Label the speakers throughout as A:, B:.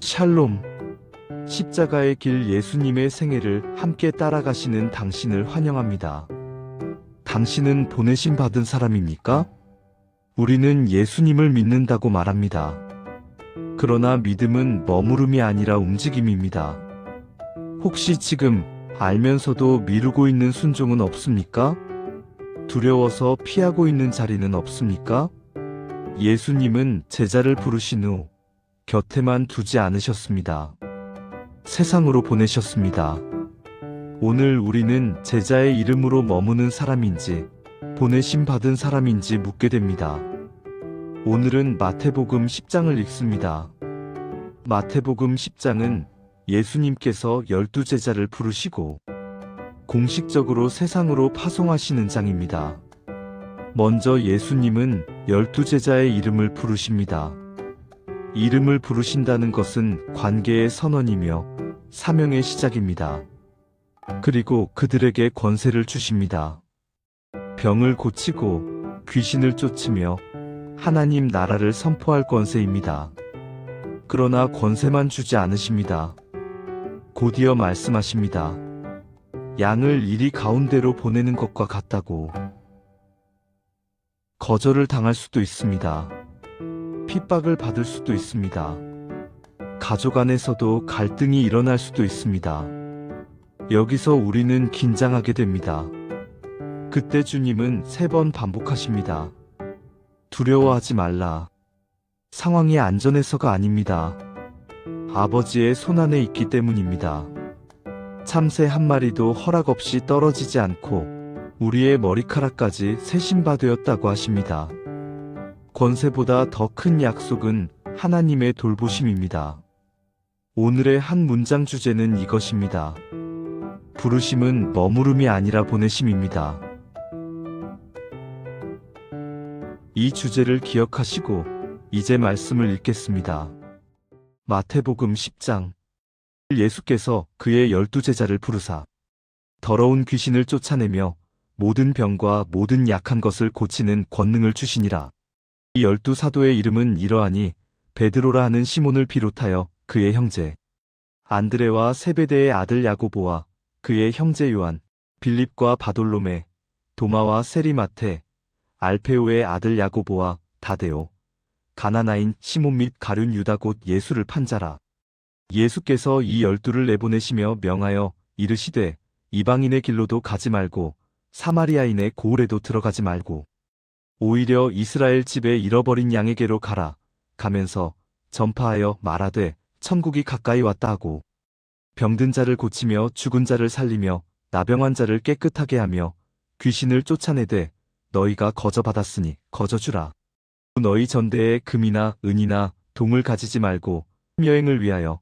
A: 샬롬. 십자가의 길 예수님의 생애를 함께 따라가시는 당신을 환영합니다. 당신은 보내심 받은 사람입니까? 우리는 예수님을 믿는다고 말합니다. 그러나 믿음은 머무름이 아니라 움직임입니다. 혹시 지금 알면서도 미루고 있는 순종은 없습니까? 두려워서 피하고 있는 자리는 없습니까? 예수님은 제자를 부르신 후 곁에만 두지 않으셨습니다. 세상으로 보내셨습니다. 오늘 우리는 제자의 이름으로 머무는 사람인지 보내심 받은 사람인지 묻게 됩니다. 오늘은 마태복음 10장을 읽습니다. 마태복음 10장은 예수님께서 12제자를 부르시고 공식적으로 세상으로 파송하시는 장입니다. 먼저 예수님은 12제자의 이름을 부르십니다. 이름을 부르신다는 것은 관계의 선언이며 사명의 시작입니다. 그리고 그들에게 권세를 주십니다. 병을 고치고 귀신을 쫓으며 하나님 나라를 선포할 권세입니다. 그러나 권세만 주지 않으십니다. 곧이어 말씀하십니다. 양을 이리 가운데로 보내는 것과 같다고. 거절을 당할 수도 있습니다. 핍박을 받을 수도 있습니다. 가족 안에서도 갈등이 일어날 수도 있습니다. 여기서 우리는 긴장하게 됩니다. 그때 주님은 3번 반복하십니다. 두려워하지 말라. 상황이 안전해서가 아닙니다. 아버지의 손안에 있기 때문입니다. 참새 한 마리도 허락 없이 떨어지지 않고 우리의 머리카락까지 새 신바 되었다고 하십니다. 권세보다 더 큰 약속은 하나님의 돌보심입니다. 오늘의 한 문장 주제는 이것입니다. 부르심은 머무름이 아니라 보내심입니다. 이 주제를 기억하시고 이제 말씀을 읽겠습니다. 마태복음 10장. 예수께서 그의 12제자를 부르사 더러운 귀신을 쫓아내며 모든 병과 모든 약한 것을 고치는 권능을 주시니라. 이 12사도의 이름은 이러하니 베드로라 하는 시몬을 비롯하여 그의 형제 안드레와 세베대의 아들 야고보와 그의 형제 요한, 빌립과 바돌로메, 도마와 세리마테, 알페오의 아들 야고보와 다데오, 가나나인 시몬 및 가룟 유다 곧 예수를 판 자라. 예수께서 이 12를 내보내시며 명하여 이르시되 이방인의 길로도 가지 말고 사마리아인의 고을에도 들어가지 말고 오히려 이스라엘 집에 잃어버린 양에게로 가라. 가면서 전파하여 말하되 천국이 가까이 왔다 하고 병든 자를 고치며 죽은 자를 살리며 나병한 자를 깨끗하게 하며 귀신을 쫓아내되 너희가 거저 받았으니 거저 주라. 너희 전대에 금이나 은이나 동을 가지지 말고 여행을 위하여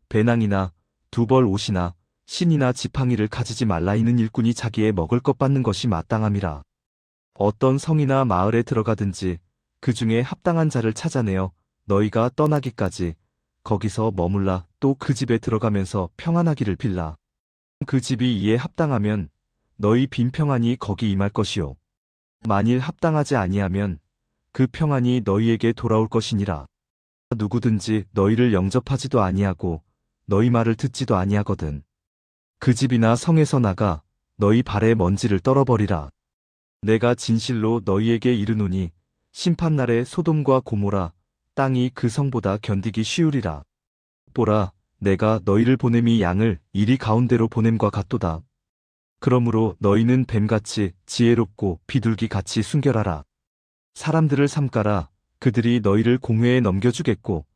A: 배낭이나 두벌 옷이나 신이나 지팡이를 가지지 말라. 이는 일꾼이 자기의 먹을 것 받는 것이 마땅함이라. 어떤 성이나 마을에 들어가든지 그 중에 합당한 자를 찾아내어 너희가 떠나기까지 거기서 머물라. 또 그 집에 들어가면서 평안하기를 빌라. 그 집이 이에 합당하면 너희 빈 평안이 거기 임할 것이요 만일 합당하지 아니하면 그 평안이 너희에게 돌아올 것이니라. 누구든지 너희를 영접하지도 아니하고 너희 말을 듣지도 아니하거든 그 집이나 성에서 나가 너희 발에 먼지를 떨어버리라. 내가 진실로 너희에게 이르노니 심판날에 소돔과 고모라 땅이 그 성보다 견디기 쉬우리라. 보라, 내가 너희를 보냄이 양을 이리 가운데로 보냄과 같도다. 그러므로 너희는 뱀같이 지혜롭고 비둘기같이 순결하라. 사람들을 삼가라. 그들이 너희를 공회에 넘겨주겠고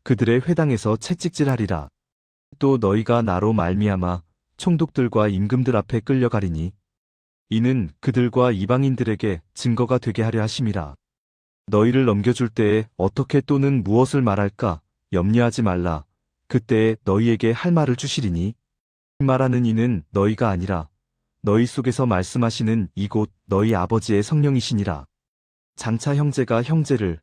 A: 그들의 회당에서 채찍질하리라. 또 너희가 나로 말미암아 총독들과 임금들 앞에 끌려가리니 이는 그들과 이방인들에게 증거가 되게 하려 하심이라. 너희를 넘겨줄 때에 어떻게 또는 무엇을 말할까 염려하지 말라. 그때에 너희에게 할 말을 주시리니 말하는 이는 너희가 아니라 너희 속에서 말씀하시는 이곳 너희 아버지의 성령이시니라. 장차 형제가 형제를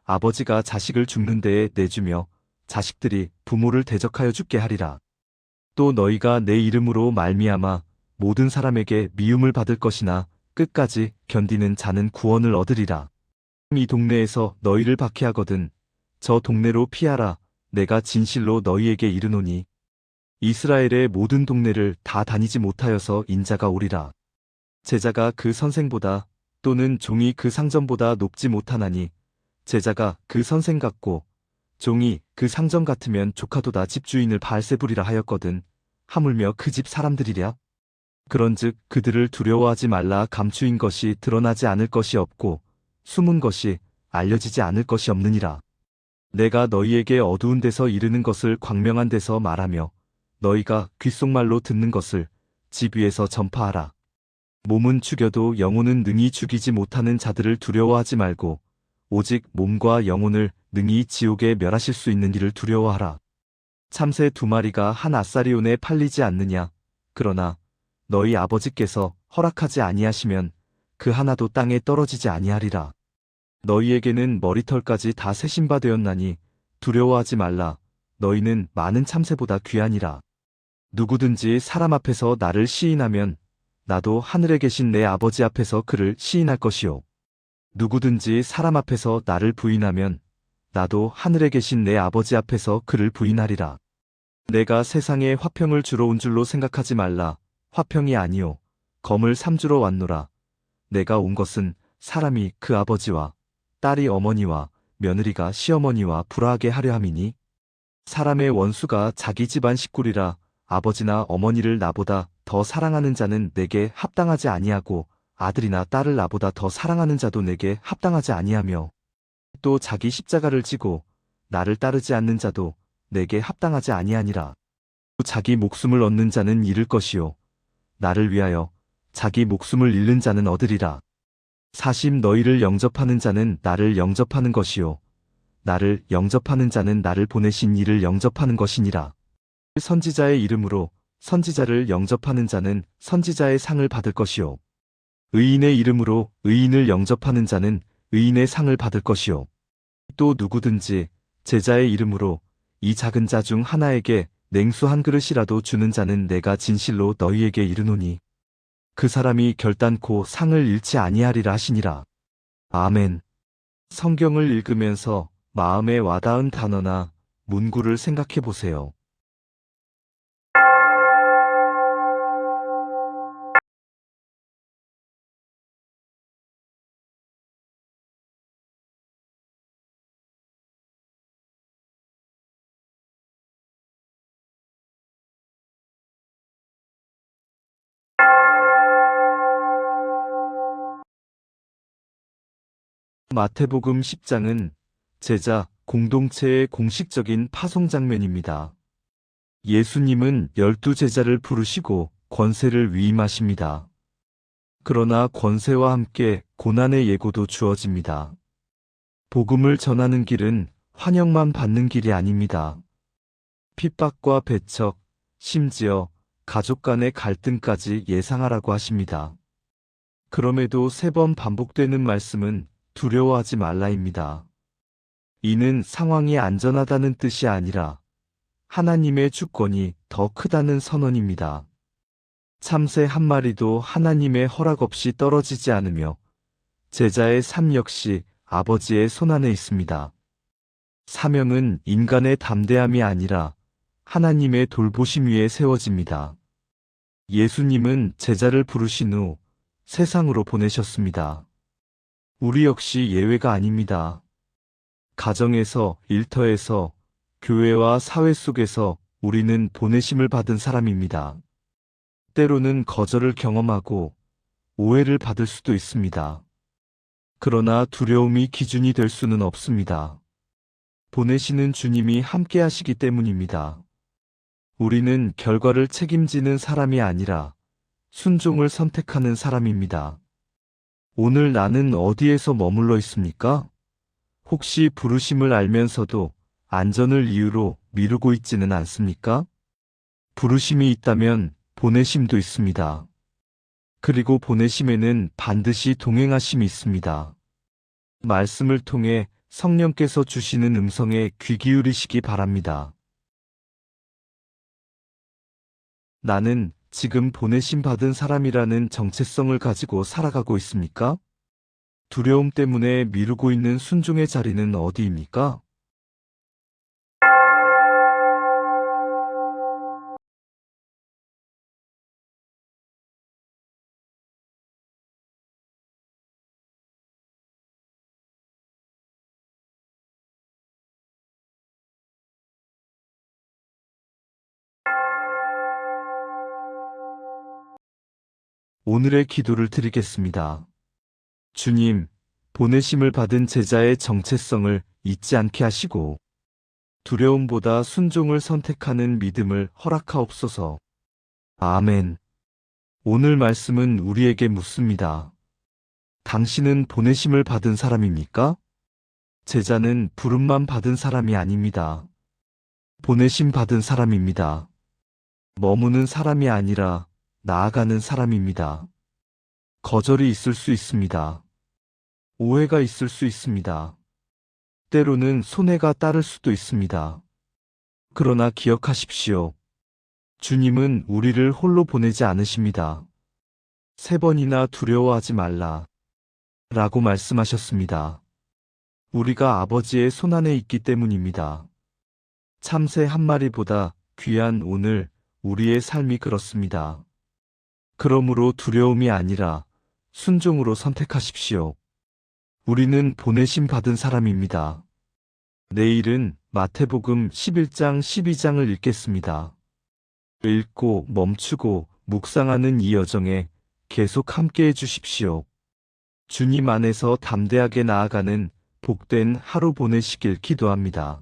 A: 아버지가 자식을 죽는 데에 내주며 자식들이 부모를 대적하여 죽게 하리라. 또 너희가 내 이름으로 말미암아 모든 사람에게 미움을 받을 것이나 끝까지 견디는 자는 구원을 얻으리라. 이 동네에서 너희를 박해하거든 저 동네로 피하라. 내가 진실로 너희에게 이르노니 이스라엘의 모든 동네를 다 다니지 못하여서 인자가 오리라. 제자가 그 선생보다 또는 종이 그 상전보다 높지 못하나니 제자가 그 선생 같고 종이 그 상전 같으면 조카도다 집주인을 바알세불이라 하였거든. 하물며 그 집 사람들이랴. 그런즉 그들을 두려워하지 말라. 감추인 것이 드러나지 않을 것이 없고 숨은 것이 알려지지 않을 것이 없느니라. 내가 너희에게 어두운 데서 이르는 것을 광명한 데서 말하며 너희가 귓속말로 듣는 것을 집 위에서 전파하라. 몸은 죽여도 영혼은 능히 죽이지 못하는 자들을 두려워하지 말고 오직 몸과 영혼을 능히 지옥에 멸하실 수 있는 이를 두려워하라. 참새 2마리가 한 아사리온에 팔리지 않느냐. 그러나 너희 아버지께서 허락하지 아니하시면 그 하나도 땅에 떨어지지 아니하리라. 너희에게는 머리털까지 다 세신 바 되었나니 두려워하지 말라. 너희는 많은 참새보다 귀하니라. 누구든지 사람 앞에서 나를 시인하면 나도 하늘에 계신 내 아버지 앞에서 그를 시인할 것이요. 누구든지 사람 앞에서 나를 부인하면 나도 하늘에 계신 내 아버지 앞에서 그를 부인하리라. 내가 세상에 화평을 주러 온 줄로 생각하지 말라. 화평이 아니요 검을 삼주러 왔노라. 내가 온 것은 사람이 그 아버지와 딸이 어머니와 며느리가 시어머니와 불화하게 하려 함이니 사람의 원수가 자기 집안 식구리라. 아버지나 어머니를 나보다 더 사랑하는 자는 내게 합당하지 아니하고 아들이나 딸을 나보다 더 사랑하는 자도 내게 합당하지 아니하며 또 자기 십자가를 지고 나를 따르지 않는 자도 내게 합당하지 아니하니라. 자기 목숨을 얻는 자는 잃을 것이요 나를 위하여 자기 목숨을 잃는 자는 얻으리라. 사심 너희를 영접하는 자는 나를 영접하는 것이요 나를 영접하는 자는 나를 보내신 이를 영접하는 것이니라. 선지자의 이름으로 선지자를 영접하는 자는 선지자의 상을 받을 것이요 의인의 이름으로 의인을 영접하는 자는 의인의 상을 받을 것이요 또 누구든지 제자의 이름으로 이 작은 자 중 하나에게 냉수 한 그릇이라도 주는 자는 내가 진실로 너희에게 이르노니 그 사람이 결단코 상을 잃지 아니하리라 하시니라. 아멘. 성경을 읽으면서 마음에 와닿은 단어나 문구를 생각해 보세요. 마태복음 10장은 제자 공동체의 공식적인 파송 장면입니다. 예수님은 12제자를 부르시고 권세를 위임하십니다. 그러나 권세와 함께 고난의 예고도 주어집니다. 복음을 전하는 길은 환영만 받는 길이 아닙니다. 핍박과 배척, 심지어 가족 간의 갈등까지 예상하라고 하십니다. 그럼에도 3번 반복되는 말씀은 두려워하지 말라입니다. 이는 상황이 안전하다는 뜻이 아니라 하나님의 주권이 더 크다는 선언입니다. 참새 1마리도 하나님의 허락 없이 떨어지지 않으며 제자의 삶 역시 아버지의 손안에 있습니다. 사명은 인간의 담대함이 아니라 하나님의 돌보심 위에 세워집니다. 예수님은 제자를 부르신 후 세상으로 보내셨습니다. 우리 역시 예외가 아닙니다. 가정에서, 일터에서, 교회와 사회 속에서 우리는 보내심을 받은 사람입니다. 때로는 거절을 경험하고 오해를 받을 수도 있습니다. 그러나 두려움이 기준이 될 수는 없습니다. 보내시는 주님이 함께 하시기 때문입니다. 우리는 결과를 책임지는 사람이 아니라 순종을 선택하는 사람입니다. 오늘 나는 어디에서 머물러 있습니까? 혹시 부르심을 알면서도 안전을 이유로 미루고 있지는 않습니까? 부르심이 있다면 보내심도 있습니다. 그리고 보내심에는 반드시 동행하심이 있습니다. 말씀을 통해 성령께서 주시는 음성에 귀 기울이시기 바랍니다. 나는 지금 보내심 받은 사람이라는 정체성을 가지고 살아가고 있습니까? 두려움 때문에 미루고 있는 순종의 자리는 어디입니까? 오늘의 기도를 드리겠습니다. 주님, 보내심을 받은 제자의 정체성을 잊지 않게 하시고 두려움보다 순종을 선택하는 믿음을 허락하옵소서. 아멘. 오늘 말씀은 우리에게 묻습니다. 당신은 보내심을 받은 사람입니까? 제자는 부름만 받은 사람이 아닙니다. 보내심 받은 사람입니다. 머무는 사람이 아니라 나아가는 사람입니다. 거절이 있을 수 있습니다. 오해가 있을 수 있습니다. 때로는 손해가 따를 수도 있습니다. 그러나 기억하십시오. 주님은 우리를 홀로 보내지 않으십니다. 3번이나 두려워하지 말라 라고 말씀하셨습니다. 우리가 아버지의 손안에 있기 때문입니다. 참새 한 마리보다 귀한 오늘 우리의 삶이 그렇습니다. 그러므로 두려움이 아니라 순종으로 선택하십시오. 우리는 보내심 받은 사람입니다. 내일은 마태복음 11장 12장을 읽겠습니다. 읽고 멈추고 묵상하는 이 여정에 계속 함께 해주십시오. 주님 안에서 담대하게 나아가는 복된 하루 보내시길 기도합니다.